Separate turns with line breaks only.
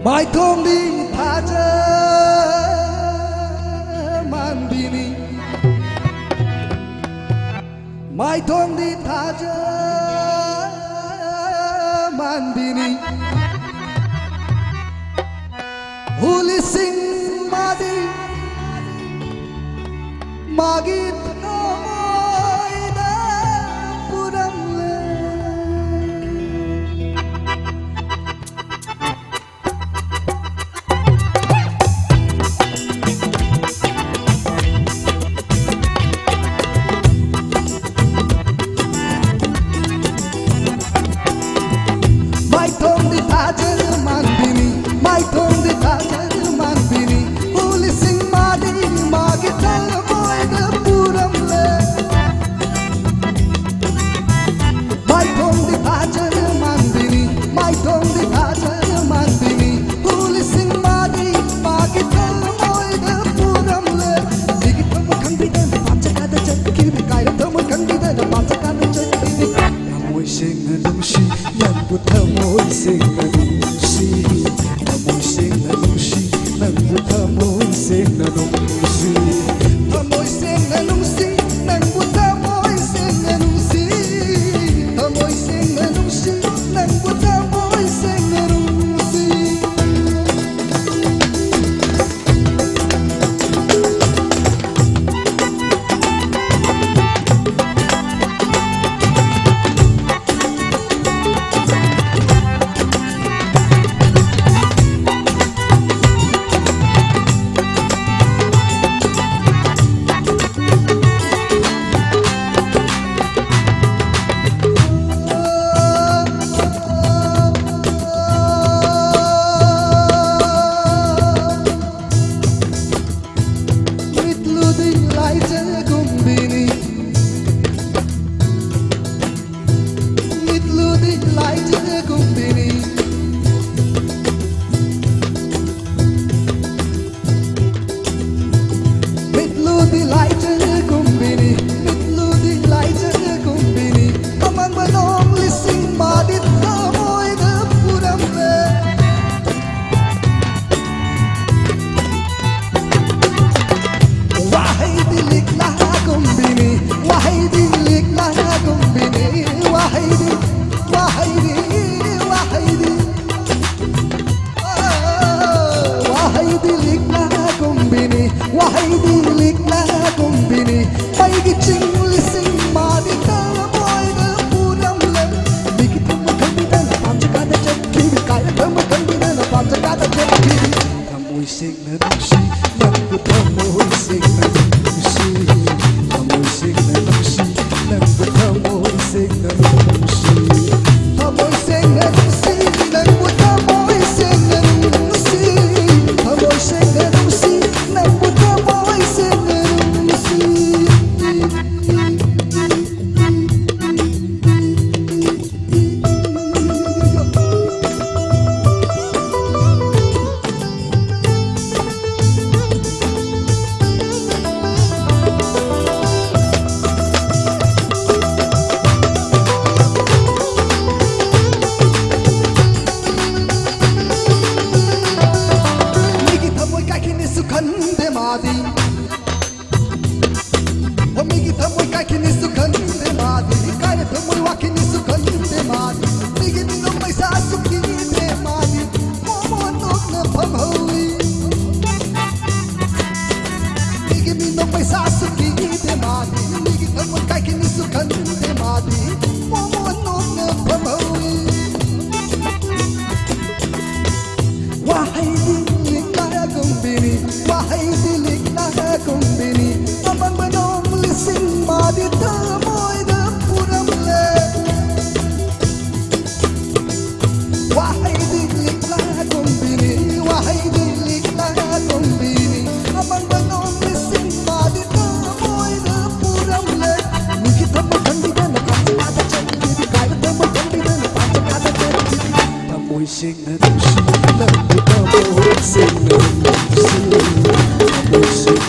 Mai thong đi tha chơ man bini Mai thong đi tha chơ man bini Huli sing madi magit noy da puram le Mai thong di tha chơ man bini Mai thong di tha chơ man bini Huli sing madi magit noy da puram le Mai thong di tha chơ man bini Mai thong di tha chơ man bini Huli sing madi magit noy da puram le Digi thamu khang bi da pam cha ka da cha ki bi kai thamu khang bi da pam cha ka da cha ki bi Namoi sing na nung shi Yang bu thamoi sing na nung shi Namoi sing na nung shi Nang bu thamoi sing na nung shi Thamoi sing na nung shi Nang bu thamoi sing na nung shi Thamoi sing na nung shi Nang bu thamoi sing na nung shi Sing na nung shi, nang bu thamoi sing na nung shi, thamoi sing na nung shi, nang bu thamoi sing na nung shi, thamoi sing na nung shi, nang bu thamoi sing na nung shi, thamoi sing na nung shi, nang bu thamoi sing na nung shi. Migi thamoi kai kini sukhan de madi kai thamoi wa kini sukhan de madi migi ni no paisa sukhi de madi momo nok na pham hoi migi ni no paisa sukhi de madi migi thamoi kai kini sukhan de madi momo nok na pham hoi wahai dilik na kumbini wahai dilik na kumbini amang banong lising madi thamoi da puram le wahai dilik na kumbini wahai dilik na kumbini amang banong lising madi thamoi da puram le migi thamoi khandi da na pam cha ka da cha ki kai thamoi khandi da na pam cha ka da cha ki thamoi sing na nung shi nang bu thamoi sing na nung shi thamoi sing